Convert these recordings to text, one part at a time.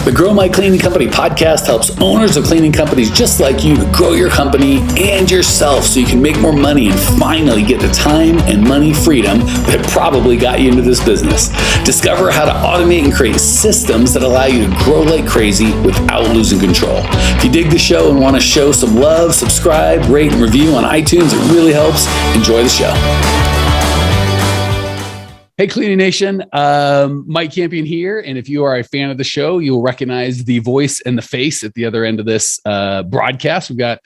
The Grow My Cleaning Company podcast helps owners of cleaning companies just like you to grow your company and yourself so you can make more money and finally get the time and money freedom that probably got you into this business. Discover how to automate and create systems that allow you to grow like crazy without losing control. If you dig the show and want to show some love, subscribe, rate, and review on iTunes. It really helps. Enjoy the show. Hey, Cleaning Nation, Mike Campion here. And if you are a fan of the show, you'll recognize the voice and the face at the other end of this broadcast. We've got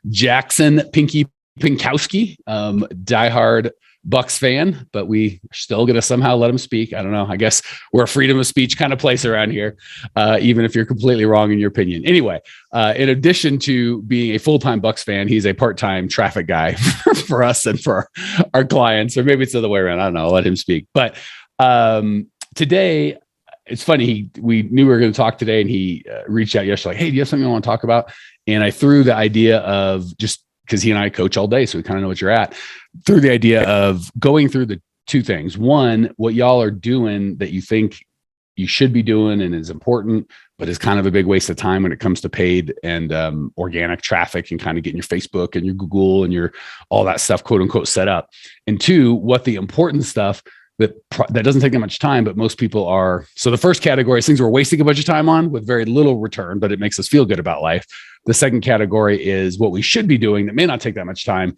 Jackson Pinkowski, diehard Bucks fan, but we are still going to somehow let him speak. I don't know. I guess we're a freedom of speech kind of place around here, even if you're completely wrong in your opinion. Anyway, in addition to being a full-time Bucks fan, he's a part-time traffic guy for us and for our clients, or maybe it's the other way around. I don't know. I'll let him speak. But today, it's funny. We knew we were going to talk today, and he reached out yesterday, like, hey, do you have something you want to talk about? And I threw the idea of just because he and I coach all day, so we kind of know what you're at, through the idea of going through the two things. One, what y'all are doing that you think you should be doing and is important, but is kind of a big waste of time when it comes to paid and organic traffic and kind of getting your Facebook and your Google and your all that stuff, quote unquote, set up. And two, what the important stuff that doesn't take that much time, but most people are. So the first category is things we're wasting a bunch of time on with very little return, but it makes us feel good about life. The second category is what we should be doing that may not take that much time,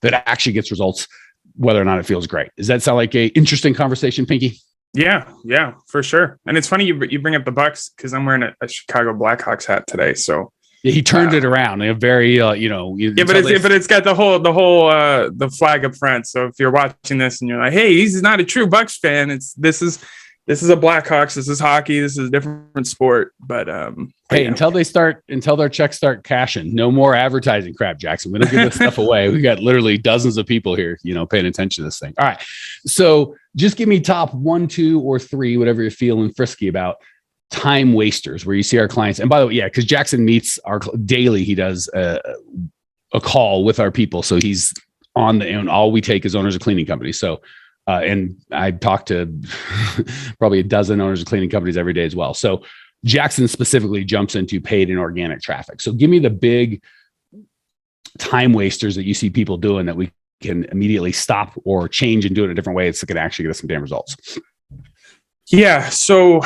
that actually gets results, whether or not it feels great. Does that sound like a interesting conversation, Pinky? Yeah, for sure. And it's funny you bring up the Bucks because I'm wearing a Chicago Blackhawks hat today. So yeah, he turned it around. They're very, but it's got the flag up front. So if you're watching this and you're like, hey, he's not a true Bucks fan, this is a Blackhawks. This is hockey. This is a different sport. But hey, until their checks start cashing, no more advertising crap, Jackson. We don't give this stuff away. We got literally dozens of people here, paying attention to this thing. All right. So just give me top 1, 2, or 3, whatever you're feeling frisky about, time wasters where you see our clients. And by the way, because Jackson meets our daily, he does a call with our people. So he's on and all we take is owners of cleaning companies. So, and I talk to probably a dozen owners of cleaning companies every day as well. So Jackson specifically jumps into paid and organic traffic. So give me the big time wasters that you see people doing that we can immediately stop or change and do it a different way. It's going to actually get us some damn results. Yeah. So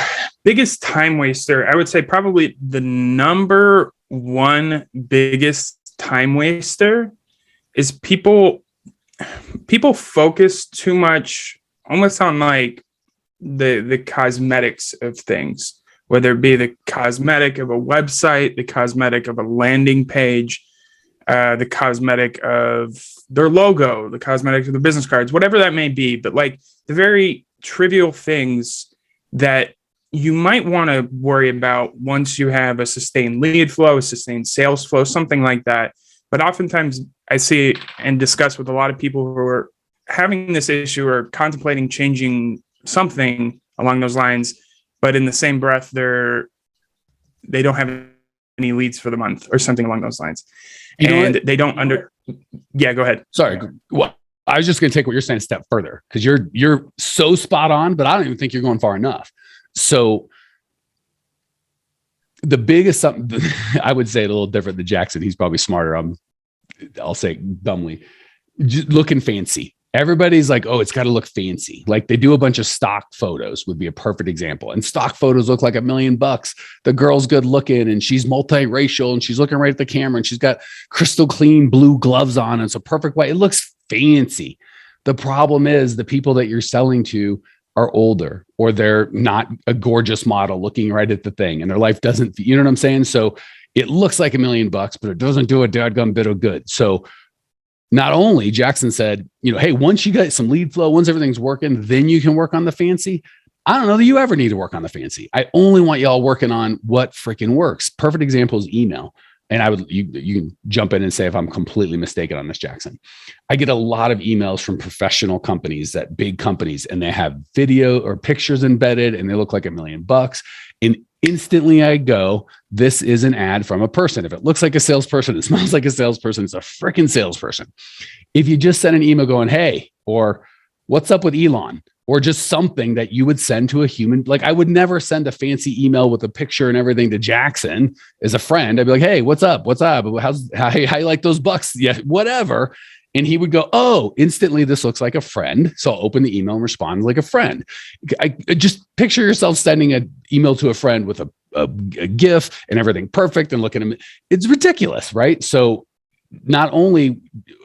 biggest time waster, I would say probably the number one biggest time waster is people focus too much almost on like the cosmetics of things, whether it be the cosmetic of a website, the cosmetic of a landing page, the cosmetic of their logo, the cosmetic of the business cards, whatever that may be. But like the very trivial things that you might want to worry about once you have a sustained lead flow, a sustained sales flow, something like that. But oftentimes I see and discuss with a lot of people who are having this issue or contemplating changing something along those lines, but in the same breath, they don't have any leads for the month or something along those lines. They don't yeah, go ahead. Sorry. Well, I was just going to take what you're saying a step further because you're so spot on, but I don't even think you're going far enough. So the biggest something I would say it a little different than Jackson. He's probably smarter. I'll say dumbly, just looking fancy. Everybody's like, oh, it's got to look fancy. Like they do a bunch of stock photos would be a perfect example. And stock photos look like $1 million. The girl's good looking and she's multiracial and she's looking right at the camera and she's got crystal clean blue gloves on. And it's a perfect way. It looks fancy. The problem is the people that you're selling to are older or they're not a gorgeous model looking right at the thing and their life doesn't, you know what I'm saying? So it looks like $1 million, but it doesn't do a dadgum bit of good. So not only Jackson said, hey, once you get some lead flow, once everything's working, then you can work on the fancy. I don't know that you ever need to work on the fancy. I only want y'all working on what freaking works. Perfect example is email. And you can jump in and say if I'm completely mistaken on this, Jackson. I get a lot of emails from professional companies, that big companies, and they have video or pictures embedded and they look like $1 million. And instantly I go, this is an ad from a person. If it looks like a salesperson, it smells like a salesperson, it's a freaking salesperson. If you just send an email going, hey, or what's up with Elon? or just something that you would send to a human. Like I would never send a fancy email with a picture and everything to Jackson as a friend. I'd be like, hey, what's up? What's up? How you like those bucks? Yeah, whatever. And he would go, oh, instantly, this looks like a friend. So I'll open the email and respond like a friend. I just picture yourself sending an email to a friend with a GIF and everything perfect and look at him. It's ridiculous, right? So not only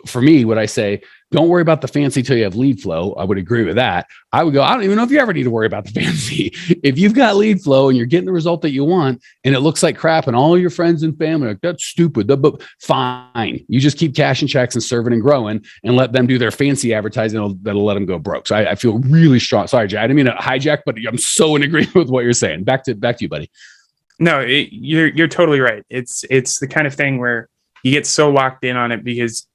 for me would I say, don't worry about the fancy till you have lead flow. I would agree with that. I would go, I don't even know if you ever need to worry about the fancy. If you've got lead flow and you're getting the result that you want and it looks like crap and all your friends and family are like, that's stupid, but fine. You just keep cashing checks and serving and growing and let them do their fancy advertising that'll let them go broke. So I feel really strong. Sorry, Jay, I didn't mean to hijack, but I'm so in agreement with what you're saying. Back to you, buddy. No, you're totally right. It's the kind of thing where you get so locked in on it because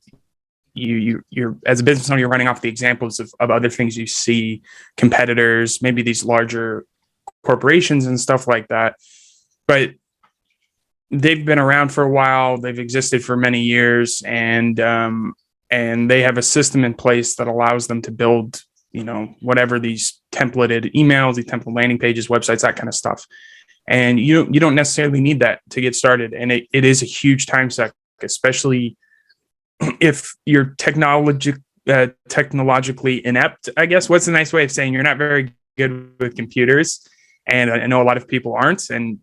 you're as a business owner, you're running off the examples of other things you see, competitors, maybe these larger corporations and stuff like that. But they've been around for a while. They've existed for many years, and they have a system in place that allows them to build, whatever these templated emails, these template landing pages, websites, that kind of stuff. And you don't necessarily need that to get started. And it is a huge time suck, especially if you're technologically inept, I guess. What's a nice way of saying you're not very good with computers? And I know a lot of people aren't, and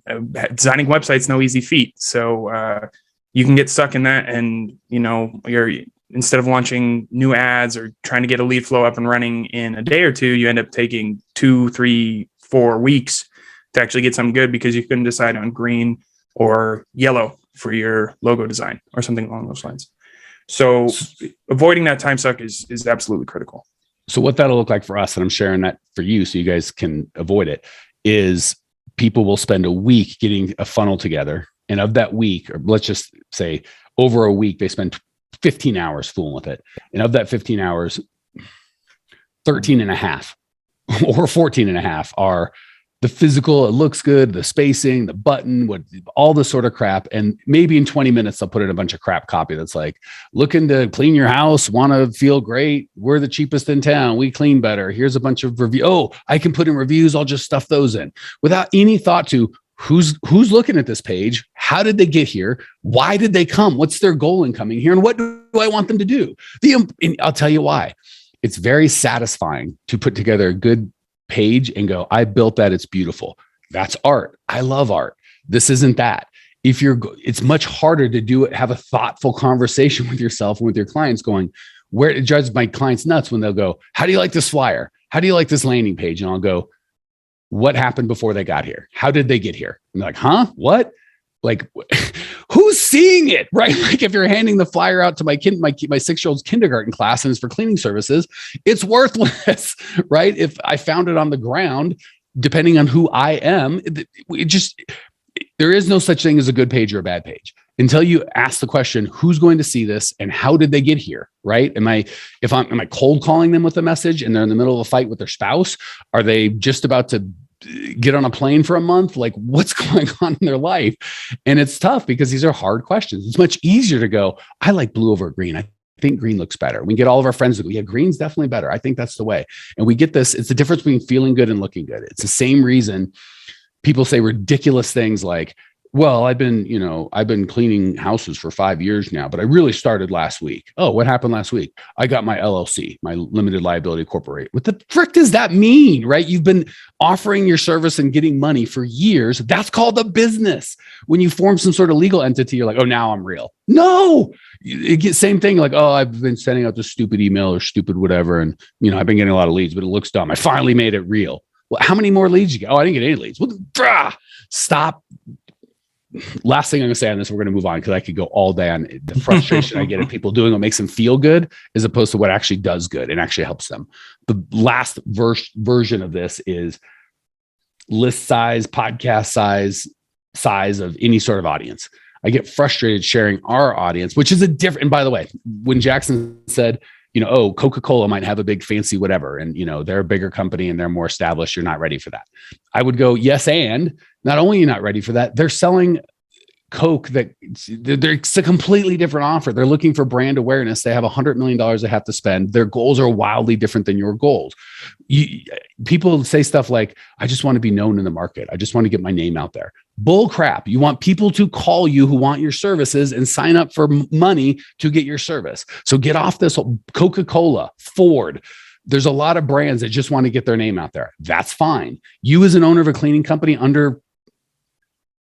designing websites no easy feat. So you can get stuck in that, and you're, instead of launching new ads or trying to get a lead flow up and running in a day or two, you end up taking 2, 3, 4 weeks to actually get something good because you couldn't decide on green or yellow for your logo design or something along those lines. So avoiding that time suck is absolutely critical. So what that'll look like for us, and I'm sharing that for you so you guys can avoid it, is people will spend a week getting a funnel together. And of that week, or let's just say over a week, they spend 15 hours fooling with it. And of that 15 hours, 13 and a half or 14 and a half are the physical, it looks good, the spacing, the button, all this sort of crap. And maybe in 20 minutes, they'll put in a bunch of crap copy that's like, looking to clean your house, want to feel great. We're the cheapest in town. We clean better. Here's a bunch of reviews. Oh, I can put in reviews. I'll just stuff those in without any thought to who's looking at this page. How did they get here? Why did they come? What's their goal in coming here? And what do I want them to do? And I'll tell you why. It's very satisfying to put together a good page and go, I built that. It's beautiful. That's art. I love art. This isn't that. It's much harder to do it, have a thoughtful conversation with yourself and with your clients going, where it drives my clients nuts when they'll go, how do you like this flyer? How do you like this landing page? And I'll go, what happened before they got here? How did they get here? And they're like, huh? What? Like, who's seeing it, right? Like if you're handing the flyer out to my 6-year-old's kindergarten class and it's for cleaning services, it's worthless, right? If I found it on the ground, depending on who I am, there is no such thing as a good page or a bad page until you ask the question, who's going to see this and how did they get here, right? Am I cold calling them with a message and they're in the middle of a fight with their spouse? Are they just about to get on a plane for a month? Like what's going on in their life? And it's tough because these are hard questions. It's much easier to go, I like blue over green. I think green looks better. We get all of our friends to go, yeah, green's definitely better. I think that's the way. And we get this. It's the difference between feeling good and looking good. It's the same reason people say ridiculous things like, well, I've been cleaning houses for 5 years now, but I really started last week. Oh, what happened last week? I got my LLC, my limited liability corporation. What the frick does that mean, right? You've been offering your service and getting money for years. That's called a business. When you form some sort of legal entity, you're like, oh, now I'm real. No, it gets same thing. Like, oh, I've been sending out this stupid email or stupid whatever. And, I've been getting a lot of leads, but it looks dumb. I finally made it real. Well, how many more leads you get? Oh, I didn't get any leads. Well, stop. Last thing I'm going to say on this, we're going to move on because I could go all day on the frustration I get of people doing what makes them feel good as opposed to what actually does good and actually helps them. The last version of this is list size, podcast size of any sort of audience. I get frustrated sharing our audience, which is a different, and by the way, when Jackson said, oh, Coca-Cola might have a big fancy whatever, and they're a bigger company and they're more established, you're not ready for that. I would go, yes, and not only are you not ready for that, they're selling Coke it's a completely different offer. They're looking for brand awareness. They have $100 million they have to spend. Their goals are wildly different than your goals. People say stuff like, I just want to be known in the market. I just want to get my name out there. Bull crap. You want people to call you who want your services and sign up for money to get your service. So get off this. Coca-Cola, Ford. There's a lot of brands that just want to get their name out there. That's fine. You as an owner of a cleaning company under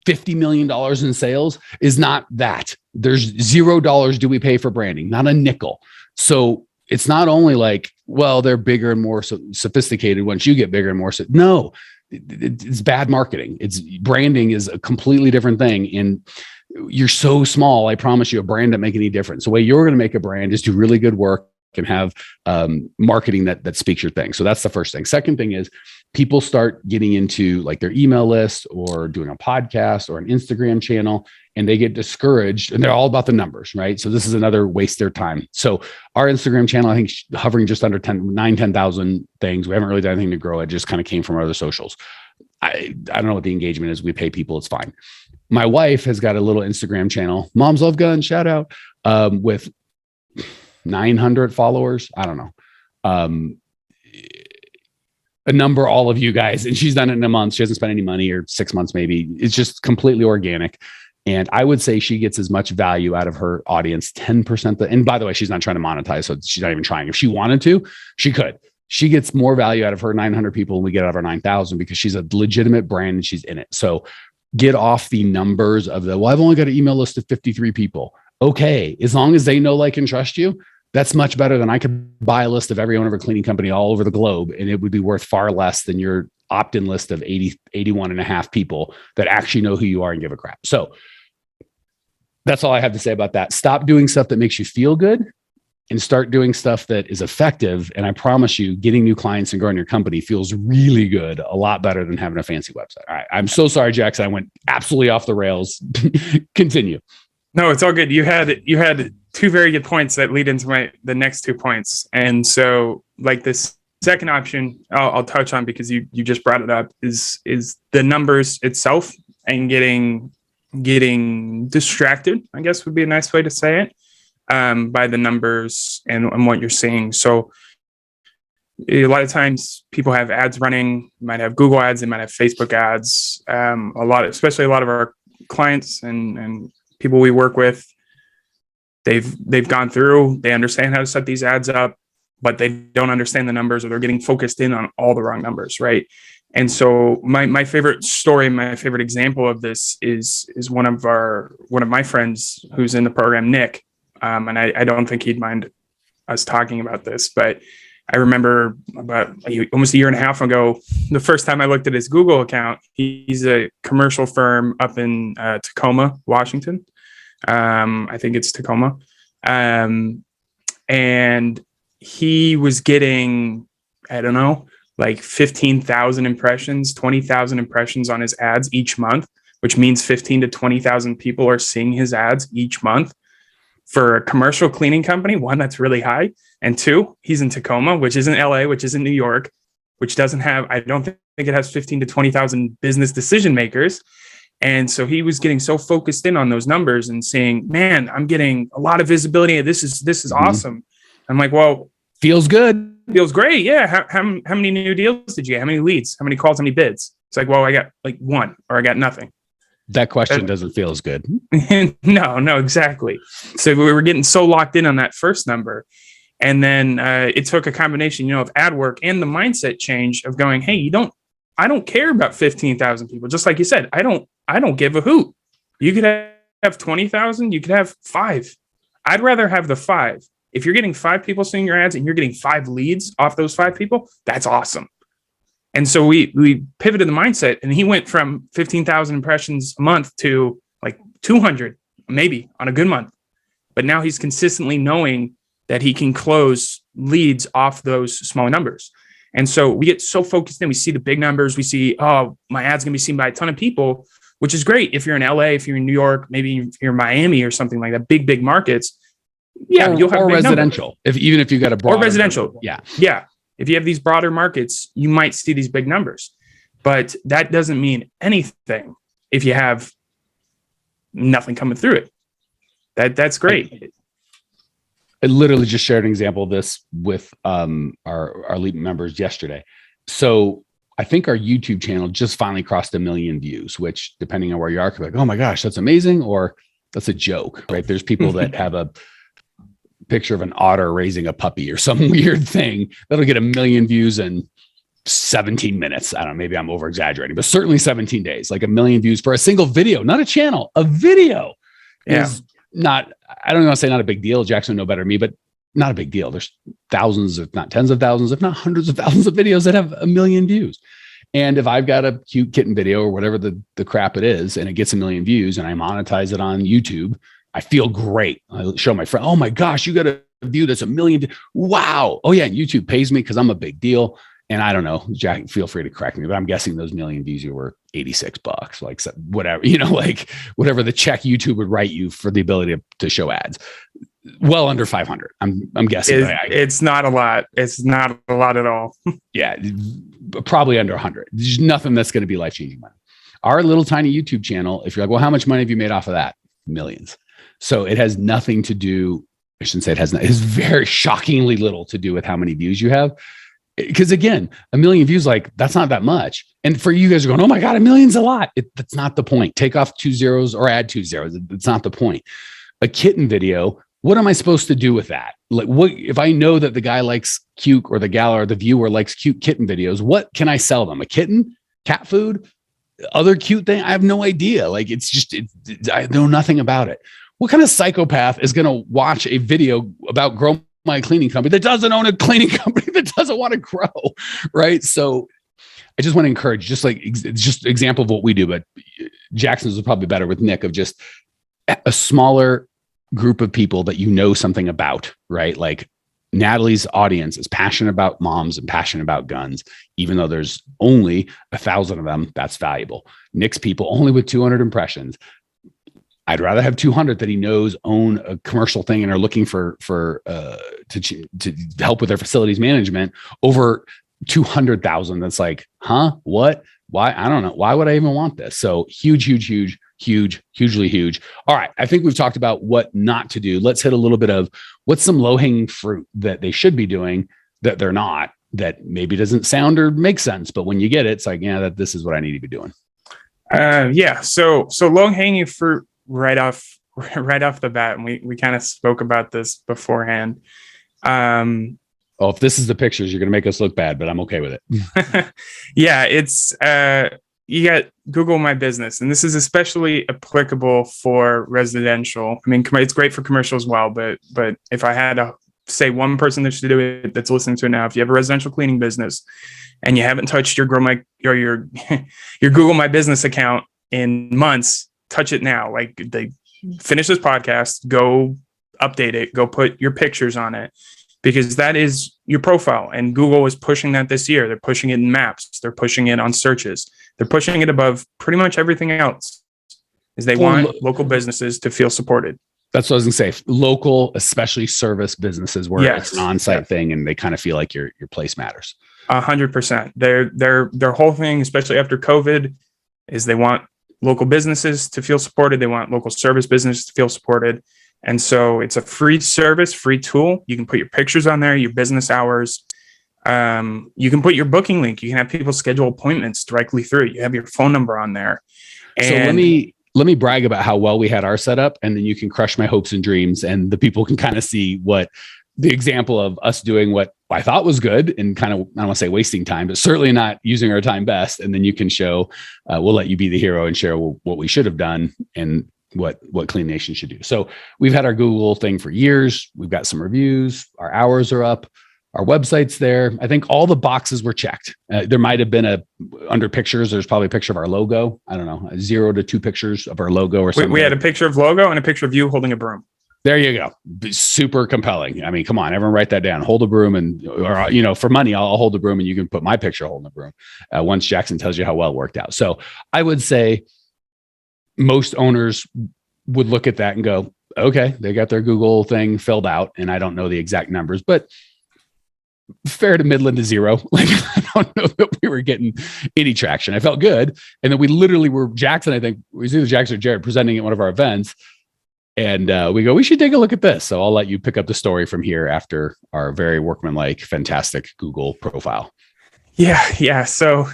$50 million in sales is not that. There's $0 do we pay for branding, not a nickel. So it's not only like, well, they're bigger and more sophisticated once you get bigger and more. No, it's bad marketing. It's branding is a completely different thing. And you're so small. I promise you a brand doesn't make any difference. The way you're going to make a brand is do really good work and have marketing that speaks your thing. So that's the first thing. Second thing is people start getting into like their email list or doing a podcast or an Instagram channel, and they get discouraged, and they're all about the numbers, right? So this is another waste their time. So our Instagram channel, I think hovering just under 10,000 things. We haven't really done anything to grow it. Just kind of came from our other socials. I don't know what the engagement is. We pay people. It's fine. My wife has got a little Instagram channel, Moms Love Guns, shout out, with 900 followers. I don't know. A number, all of you guys, and she's done it in a month. She hasn't spent any money, or 6 months, maybe. It's just completely organic. And I would say she gets as much value out of her audience, 10%. And by the way, she's not trying to monetize. So she's not even trying. If she wanted to, she could. She gets more value out of her 900 people than we get out of our 9,000 because she's a legitimate brand and she's in it. So get off the numbers of well, I've only got an email list of 53 people. Okay. As long as they know, like, and trust you, that's much better than I could buy a list of every owner of a cleaning company all over the globe, and it would be worth far less than your opt-in list of 81 and a half people that actually know who you are and give a crap. So that's all I have to say about that. Stop doing stuff that makes you feel good and start doing stuff that is effective. And I promise you, getting new clients and growing your company feels really good, a lot better than having a fancy website. All right. I'm so sorry, Jackson. I went absolutely off the rails. Continue. No, it's all good. You had two very good points that lead into the next 2 points. And so, like, this second option I'll touch on because you just brought it up is the numbers itself and getting distracted, I guess would be a nice way to say it, by the numbers and what you're seeing. So a lot of times people have ads running, might have Google ads, they might have Facebook ads. Especially a lot of our clients and people we work with, they've gone through, they understand how to set these ads up, but they don't understand the numbers, or they're getting focused in on all the wrong numbers, right? And so my favorite story, my favorite example of this is one of my friends who's in the program, Nick. And I don't think he'd mind us talking about this, but I remember about almost a year and a half ago, the first time I looked at his Google account. He's a commercial firm up in Tacoma, Washington. I think it's Tacoma. And he was getting, I don't know, like 15,000 impressions, 20,000 impressions on his ads each month, which means 15 to 20,000 people are seeing his ads each month. For a commercial cleaning company, one, that's really high. And two, he's in Tacoma, which isn't LA, which isn't New York, which doesn't have, I don't think it has 15 to 20,000 business decision makers. And so he was getting so focused in on those numbers and saying, man, I'm getting a lot of visibility. This is awesome. I'm like, well, feels good. Feels great. Yeah. How many new deals did you get? How many leads? How many calls? How many bids? It's like, well, I got like one, or I got nothing. That question doesn't feel as good. No, exactly. So we were getting so locked in on that first number. And then it took a combination, of ad work and the mindset change of going, hey, I don't care about 15,000 people. Just like you said, I don't give a hoot. You could have 20,000. You could have 5. I'd rather have the 5. If you're getting 5 people seeing your ads and you're getting 5 leads off those 5 people, that's awesome. And so we pivoted the mindset, and he went from 15,000 impressions a month to like 200, maybe on a good month. But now he's consistently knowing that he can close leads off those smaller numbers. And so we get so focused in, we see the big numbers. We see, oh, my ad's going to be seen by a ton of people, which is great. If you're in LA, if you're in New York, maybe if you're in Miami or something like that, big markets. Yeah. You'll have residential. Even if you got a broad or residential. Yeah. Yeah. If you have these broader markets, you might see these big numbers, but that doesn't mean anything if you have nothing coming through it. That's great. I literally just shared an example of this with our elite members yesterday. So I think our YouTube channel just finally crossed 1 million views, which depending on where you are, could be like, oh my gosh, that's amazing. Or that's a joke, right? There's people that have a picture of an otter raising a puppy or some weird thing that'll get 1 million views in 17 minutes. I don't know, maybe I'm over exaggerating, but certainly 17 days, like 1 million views for a single video, not a channel, a video is not, I don't want to say not a big deal. Jackson would know better than me, but not a big deal. There's thousands, if not tens of thousands, if not hundreds of thousands of videos that have 1 million views. And if I've got a cute kitten video or whatever the crap it is, and it gets 1 million views and I monetize it on YouTube, I feel great. I show my friend, oh my gosh, you got a view that's 1 million. Wow. Oh yeah. And YouTube pays me because I'm a big deal. And I don't know, Jack, feel free to correct me, but I'm guessing those 1 million views you were $86, like whatever, like whatever the check YouTube would write you for the ability to show ads. Well under 500. I'm guessing. It's not a lot. It's not a lot at all. Yeah, probably under 100. There's nothing that's going to be life-changing money. Our little tiny YouTube channel, if you're like, well, how much money have you made off of that? Millions. So it has nothing to do, I shouldn't say it has not, it's very shockingly little to do with how many views you have. Because again, 1 million views, like that's not that much. And for you guys are going, oh my God, 1 million's a lot. That's not the point. Take off 2 zeros or add 2 zeros. It's not the point. A kitten video, what am I supposed to do with that? Like, what if I know that the guy likes cute, or the gal or the viewer likes cute kitten videos? What can I sell them? A kitten, cat food, other cute thing? I have no idea. Like, I know nothing about it. What kind of psychopath is going to watch a video about grow my cleaning company that doesn't own a cleaning company that doesn't want to grow? Right. So I just want to encourage, just example of what we do, but Jackson's is probably better with Nick, of just a smaller group of people that you know something about, right? Like Natalie's audience is passionate about moms and passionate about guns, even though there's only 1,000 of them. That's valuable. Nick's people only with 200 impressions. I'd rather have 200 that he knows own a commercial thing and are looking to help with their facilities management over 200,000. That's like, huh? What? Why? I don't know. Why would I even want this? So hugely huge. All right. I think we've talked about what not to do. Let's hit a little bit of what's some low-hanging fruit that they should be doing that they're not, that maybe doesn't sound or make sense, but when you get it, it's like, yeah, this is what I need to be doing. So low-hanging fruit right off the bat. And we kind of spoke about this beforehand. If this is the pictures, you're going to make us look bad, but I'm okay with it. Yeah, it's you got Google My Business, and this is especially applicable for residential. I mean, it's great for commercial as well, but if I had to say one person that should do it that's listening to it now, if you have a residential cleaning business and you haven't touched your your Google My Business account in months, touch it now. Like, they finish this podcast, go update it, go put your pictures on it, because that is your profile. And Google is pushing that this year. They're pushing it in maps. They're pushing it on searches. They're pushing it above pretty much everything else, is they want local businesses to feel supported. That's what I was gonna say. Local, especially service businesses where it's an on-site thing and they kind of feel like your place matters. 100%. Their whole thing, especially after COVID, is they want local businesses to feel supported. They want local service businesses to feel supported. And so it's a free service, free tool. You can put your pictures on there, your business hours. You can put your booking link. You can have people schedule appointments directly through it. You have your phone number on there. And so let me brag about how well we had our setup, and then you can crush my hopes and dreams, and the people can kind of see what the example of us doing what I thought was good and kind of, I don't want to say wasting time, but certainly not using our time best. And then you can show, we'll let you be the hero and share what we should have done and what Clean Nation should do. So we've had our Google thing for years. We've got some reviews. Our hours are up. Our website's there. I think all the boxes were checked. There might have been under pictures, there's probably a picture of our logo. I don't know, 0 to 2 pictures of our logo or something. We had a picture of logo and a picture of you holding a broom. There you go. Super compelling. I mean, come on, everyone write that down. Hold a broom or for money, I'll hold a broom and you can put my picture holding a broom once Jackson tells you how well it worked out. So I would say most owners would look at that and go, okay, they got their Google thing filled out, and I don't know the exact numbers, but fair to Midland to zero. Like, I don't know that we were getting any traction. I felt good. And then we literally were Jackson, I think it was either Jackson or Jared presenting at one of our events. And we go, we should take a look at this. So I'll let you pick up the story from here after our very workmanlike, fantastic Google profile. Yeah. So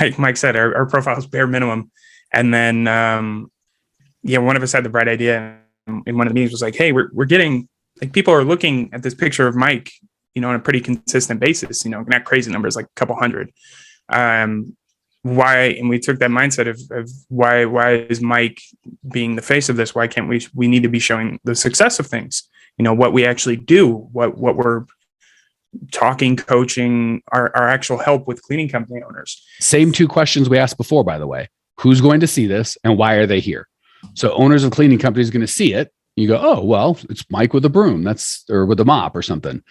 like Mike said, our profile is bare minimum. And then, one of us had the bright idea in one of the meetings was like, hey, we're getting like, people are looking at this picture of Mike, on a pretty consistent basis, not crazy numbers, like a couple hundred. Why? And we took that mindset of why is Mike being the face of this? Why can't we need to be showing the success of things, what we actually do, what we're talking, coaching, our actual help with cleaning company owners. Same two questions we asked before, by the way. Who's going to see this and why are they here? So owners of cleaning companies are going to see it. You go, oh, well, it's Mike with a broom, or with a mop or something.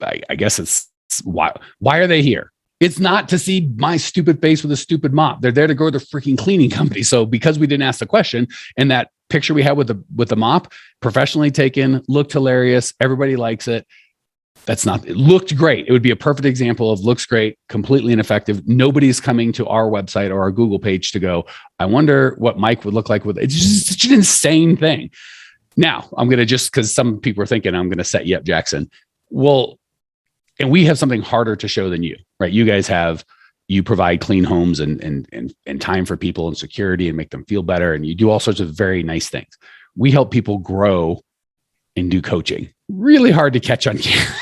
I guess it's why are they here? It's not to see my stupid face with a stupid mop. They're there to go to the freaking cleaning company. So because we didn't ask the question, and that picture we had with the mop, professionally taken, looked hilarious. Everybody likes it. It looked great. It would be a perfect example of looks great, completely ineffective. Nobody's coming to our website or our Google page to go, I wonder what Mike would look like with it. It's just such an insane thing. Now I'm going to because some people are thinking I'm going to set you up, Jackson. Well, and we have something harder to show than you, right? You guys you provide clean homes and time for people and security and make them feel better. And you do all sorts of very nice things. We help people grow and do coaching. Really hard to catch on camera.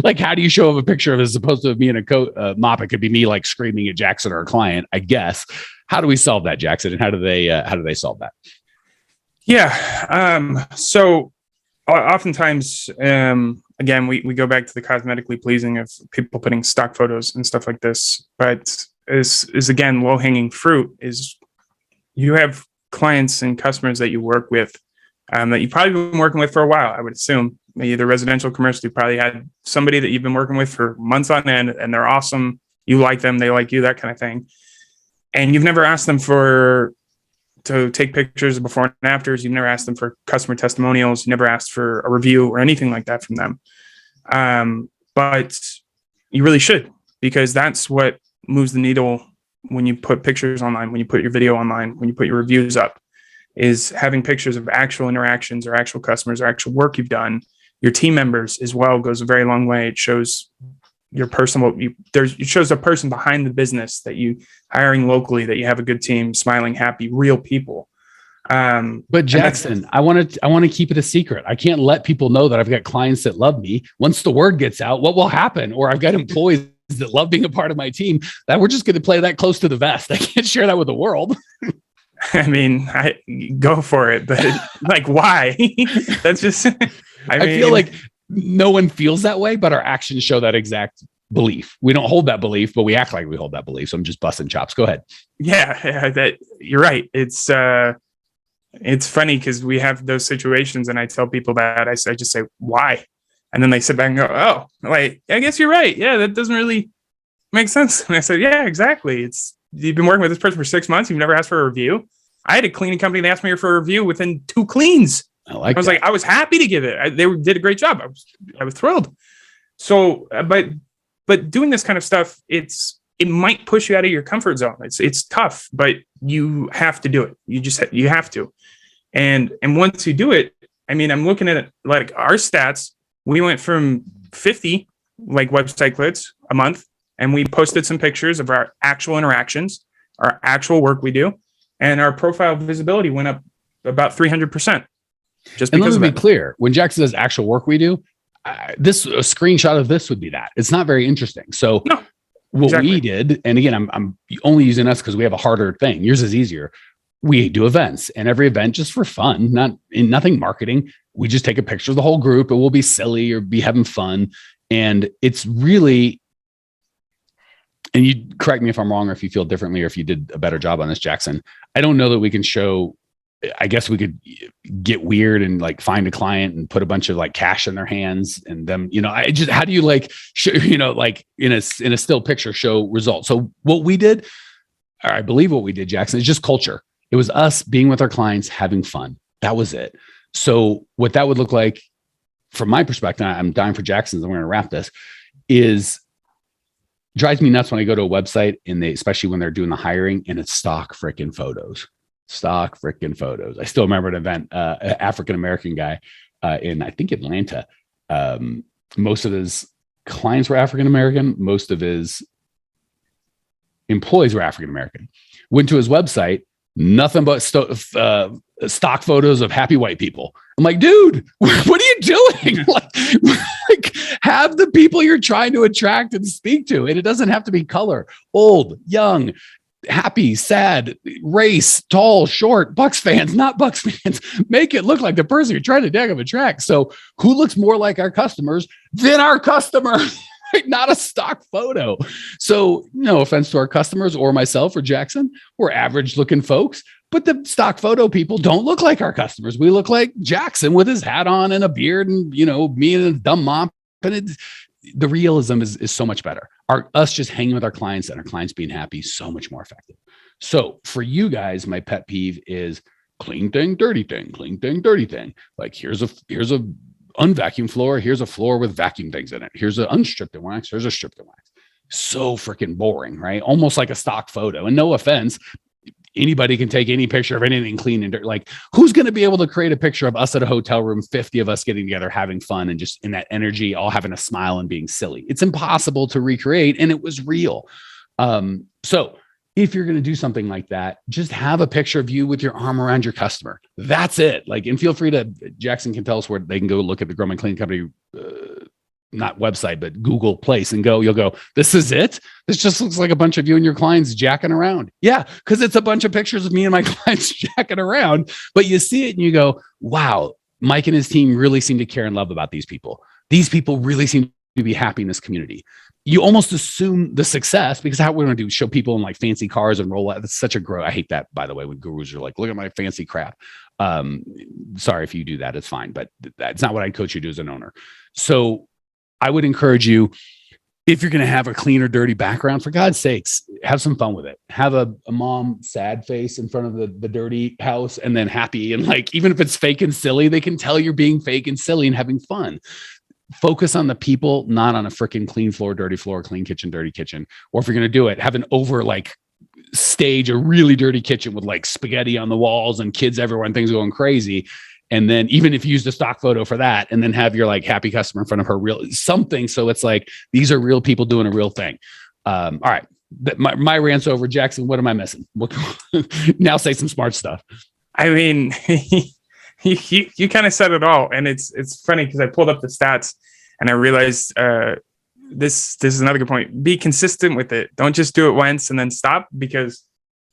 Like, how do you show up a picture of it as opposed to me in a mop? It could be me like screaming at Jackson or a client, I guess. How do we solve that, Jackson? And how do they solve that? Yeah. So oftentimes, again, we go back to the cosmetically pleasing of people putting stock photos and stuff like this. But is again, low hanging fruit is you have clients and customers that you work with that you've probably been working with for a while, I would assume. Either residential, commercial, you probably had somebody that you've been working with for months on end and they're awesome. You like them, they like you, that kind of thing. And you've never asked them to take pictures of before and afters. You've never asked them for customer testimonials. You never asked for a review or anything like that from them. But you really should, because that's what moves the needle when you put pictures online, when you put your video online, when you put your reviews up, is having pictures of actual interactions or actual customers or actual work you've done. Your team members as well goes a very long way. It shows your personal, it shows a person behind the business that you hiring locally, that you have a good team, smiling, happy, real people. But Jackson, I want to keep it a secret. I can't let people know that I've got clients that love me. Once the word gets out, what will happen? Or I've got employees that love being a part of my team, that we're just going to play that close to the vest. I can't share that with the world. I mean, I go for it, but like, why? That's just, I feel like no one feels that way, but our actions show that exact belief. We don't hold that belief, but we act like we hold that belief. So I'm just busting chops. Go ahead. Yeah, that you're right. It's funny because we have those situations and I tell people that I just say, why? And then they sit back and go, oh, like, I guess you're right. Yeah, that doesn't really make sense. And I said, yeah, exactly. You've been working with this person for 6 months. You've never asked for a review. I had a cleaning company that asked me for a review within 2 cleans. I was like, I was happy to give it. They did a great job. I was thrilled. So, but doing this kind of stuff, it might push you out of your comfort zone. It's tough, but you have to do it. You have to. And once you do it, I mean, I'm looking at it like our stats. We went from 50 like website clicks a month, and we posted some pictures of our actual interactions, our actual work we do, and our profile visibility went up about 300%. Just because let me be clear, when Jackson says actual work we do, a screenshot of this would be that. It's not very interesting. So no, what exactly. we did, and again, I'm only using us because we have a harder thing. Yours is easier. We do events, and every event just for fun, nothing marketing. We just take a picture of the whole group, and we'll be silly or be having fun. And it's really, and you correct me if I'm wrong, or if you feel differently, or if you did a better job on this, Jackson. I don't know that we can show. I guess we could get weird and like find a client and put a bunch of like cash in their hands and them, how do you like, show, like in a still picture show results? So what we did, or I believe what we did, Jackson, is just culture. It was us being with our clients, having fun. That was it. So what that would look like from my perspective, I'm dying for Jackson's, I'm going to wrap this, drives me nuts when I go to a website and especially when they're doing the hiring and it's stock freaking photos. I still remember an event, an African-American guy in, I think, Atlanta. Most of his clients were African-American. Most of his employees were African-American. Went to his website, nothing but stock photos of happy white people. I'm like, dude, what are you doing? like, have the people you're trying to attract and speak to. And it doesn't have to be color, old, young, happy, sad, race, tall, short, Bucks fans, not Bucks fans. Make it look like the person you're trying to daggum attract. So who looks more like our customers than our customers? Not a stock photo. So no offense to our customers or myself or Jackson, we're average looking folks, but the stock photo people don't look like our customers. We look like Jackson with his hat on and a beard and, me and a dumb mop. And the realism is so much better. Us just hanging with our clients and our clients being happy, so much more effective. So for you guys, my pet peeve is clean thing, dirty thing, clean thing, dirty thing. Like here's a unvacuumed floor. Here's a floor with vacuum things in it. Here's an unstripped and wax. Here's a stripped and wax. So freaking boring, right? Almost like a stock photo. And no offense, anybody can take any picture of anything clean and dirty. Like who's going to be able to create a picture of us at a hotel room, 50 of us getting together, having fun and just in that energy, all having a smile and being silly. It's impossible to recreate. And it was real. So if you're going to do something like that, just have a picture of you with your arm around your customer. That's it. And feel free to, Jackson can tell us where they can go look at the Grow My Cleaning Company, not website, but Google place and you'll go, this is it. This just looks like a bunch of you and your clients jacking around. Yeah. Cause it's a bunch of pictures of me and my clients jacking around, but you see it and you go, wow, Mike and his team really seem to care and love about these people. These people really seem to be happy in this community. You almost assume the success because how we're going to do show people in like fancy cars and roll out. That's such a grow. I hate that, by the way, when gurus are like, look at my fancy crap. Sorry if you do that, it's fine, but that's not what I'd coach you to do as an owner. So I would encourage you, if you're going to have a clean or dirty background, for God's sakes, have some fun with it. Have a mom sad face in front of the dirty house and then happy. And even if it's fake and silly, they can tell you're being fake and silly and having fun. Focus on the people, not on a freaking clean floor, dirty floor, clean kitchen, dirty kitchen. Or if you're going to do it, have an stage a really dirty kitchen with spaghetti on the walls and kids everywhere and things going crazy. And then even if you use the stock photo for that, and then have your happy customer in front of her real something. So it's these are real people doing a real thing. All right. My rant's over. Jackson, what am I missing? Now say some smart stuff. I mean, you kind of said it all. And it's funny because I pulled up the stats and I realized this is another good point. Be consistent with it. Don't just do it once and then stop, because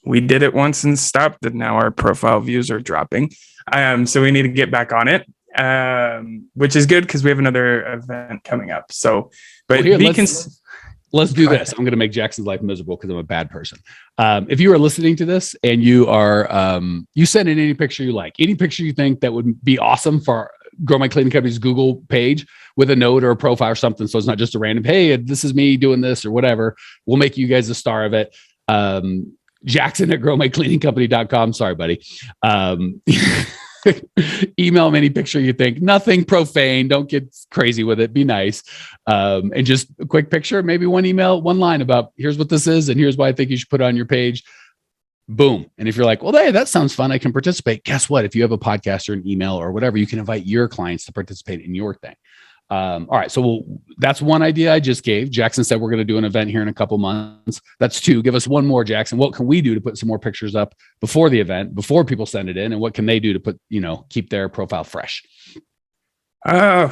we did it once and stopped, and now our profile views are dropping. So we need to get back on it, which is good because we have another event coming up. So, but let's do this. I'm going to make Jackson's life miserable because I'm a bad person. If you are listening to this and you are, you send in any picture you like, any picture you think that would be awesome for Grow My Cleaning Company's Google page with a note or a profile or something. So it's not just a random, hey, this is me doing this or whatever. We'll make you guys a star of it. Jackson at growmycleaningcompany.com. Sorry, buddy. Email them any picture you think, nothing profane. Don't get crazy with it. Be nice. And just a quick picture, maybe one email, one line about here's what this is. And here's why I think you should put it on your page. Boom. And if you're like, well, hey, that sounds fun, I can participate. Guess what? If you have a podcast or an email or whatever, you can invite your clients to participate in your thing. All right. So that's one idea I just gave. Jackson said we're going to do an event here in a couple months. That's two. Give us one more, Jackson. What can we do to put some more pictures up before the event, before people send it in? And what can they do to put, keep their profile fresh? If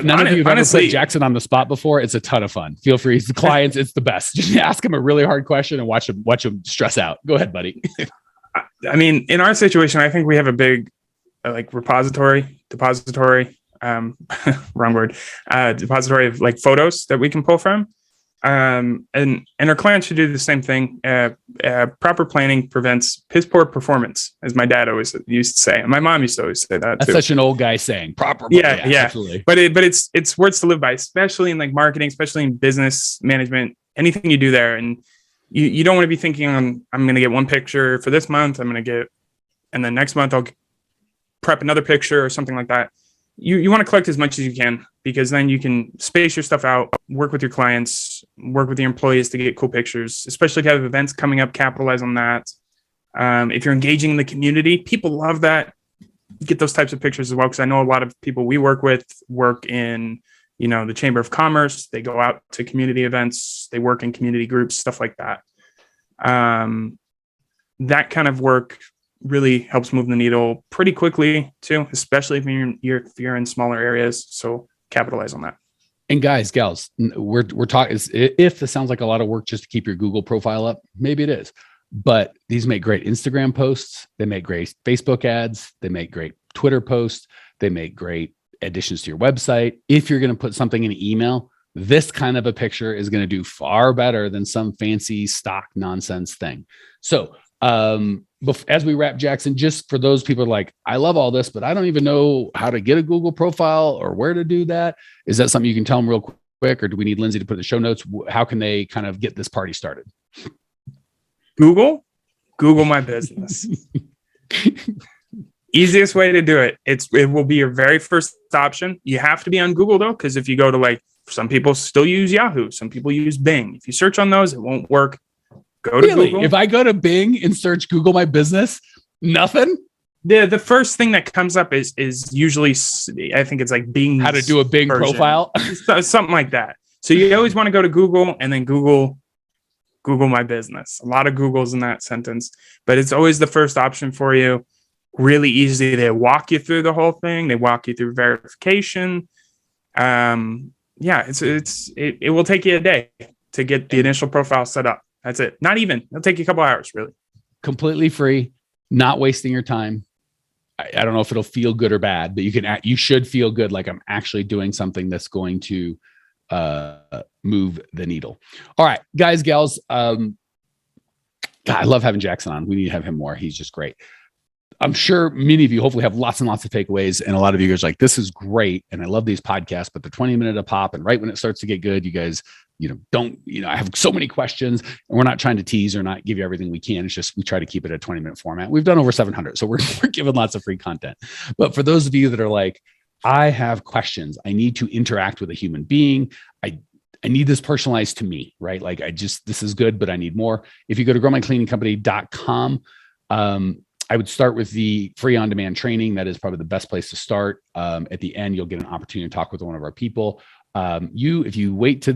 none of you have honestly ever put Jackson on the spot before, it's a ton of fun. Feel free. The clients, it's the best. Just ask him a really hard question and watch him stress out. Go ahead, buddy. I mean, in our situation, I think we have a big depository, wrong word, depository of photos that we can pull from. And our clients should do the same thing. Proper planning prevents piss poor performance, as my dad always used to say. And my mom used to always say that. That's such an old guy saying. Proper. Yeah. Absolutely. But it's words to live by, especially in marketing, especially in business management, anything you do there. And you don't want to be thinking I'm going to get one picture for this month. I'm going to get, and then next month I'll prep another picture or something like that. you want to collect as much as you can, because then you can space your stuff out, work with your clients, work with your employees to get cool pictures, especially if you have events coming up, capitalize on that. If you're engaging in the community, people love that. Get those types of pictures as well, because I know a lot of people we work with work in, the Chamber of Commerce. They go out to community events, they work in community groups, stuff like that. That kind of work really helps move the needle pretty quickly too, especially if you're in smaller areas. So capitalize on that. And guys, gals, we're talking, if this sounds like a lot of work just to keep your Google profile up, maybe it is, but these make great Instagram posts. They make great Facebook ads. They make great Twitter posts. They make great additions to your website. If you're going to put something in an email, this kind of a picture is going to do far better than some fancy stock nonsense thing. So, as we wrap, Jackson, just for those people like, I love all this, but I don't even know how to get a Google profile or where to do that. Is that something you can tell them real quick, or do we need Lindsay to put in the show notes? How can they kind of get this party started? Google My Business. Easiest way to do it. It will be your very first option. You have to be on Google though, because if you go to some people still use Yahoo, some people use Bing. If you search on those, it won't work. Go to Google. If I go to Bing and search Google My Business, nothing. The first thing that comes up is usually, I think it's like Bing. How to do a Bing profile, something like that. So you always want to go to Google and then Google My Business. A lot of Googles in that sentence, but it's always the first option for you. Really easy. They walk you through the whole thing. They walk you through verification. It will take you a day to get the initial profile set up. That's it. Not even. It'll take you a couple hours, really. Completely free, not wasting your time. I don't know if it'll feel good or bad, but you should feel good, like I'm actually doing something that's going to move the needle. All right, guys, gals. God, I love having Jackson on. We need to have him more. He's just great. I'm sure many of you hopefully have lots and lots of takeaways, and a lot of you guys are like, this is great, and I love these podcasts, but they're 20 minutes a pop, and right when it starts to get good, you guys, I have so many questions, and we're not trying to tease or not give you everything we can. It's just we try to keep it a 20-minute format. We've done over 700, so we're giving lots of free content. But for those of you that are like, I have questions, I need to interact with a human being, I need this personalized to me, right? Like this is good, but I need more. If you go to growmycleaningcompany.com, I would start with the free on-demand training. That is probably the best place to start. At the end, you'll get an opportunity to talk with one of our people. If you wait to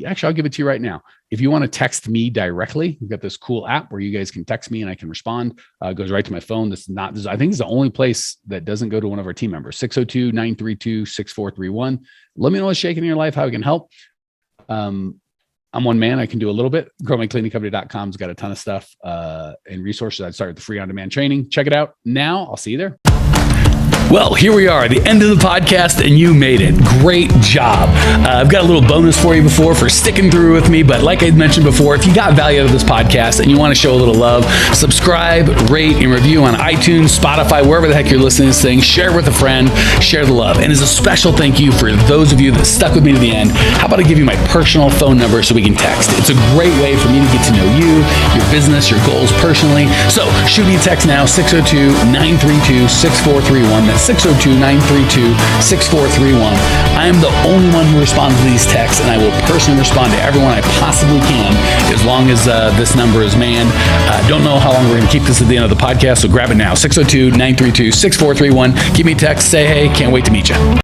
actually, I'll give it to you right now. If you want to text me directly, we've got this cool app where you guys can text me and I can respond. It goes right to my phone. I think it's the only place that doesn't go to one of our team members. 602-932-6431. Let me know what's shaking in your life, how I can help. I'm one man. I can do a little bit. GrowMyCleaningCompany.com's got a ton of stuff and resources. I'd start with the free on-demand training. Check it out now. I'll see you there. Well, here we are, the end of the podcast, and you made it. Great job. I've got a little bonus for you for sticking through with me. But like I mentioned before, if you got value out of this podcast and you want to show a little love, subscribe, rate, and review on iTunes, Spotify, wherever the heck you're listening to this thing. Share with a friend. Share the love. And as a special thank you for those of you that stuck with me to the end, how about I give you my personal phone number so we can text? It's a great way for me to get to know you, your business, your goals personally. So shoot me a text now, 602-932-6431. That's 602-932-6431. I am the only one who responds to these texts, and I will personally respond to everyone I possibly can as long as this number is manned. Don't know how long we're going to keep this at the end of the podcast, so grab it now, 602-932-6431. Give me a text, say hey, can't wait to meet you.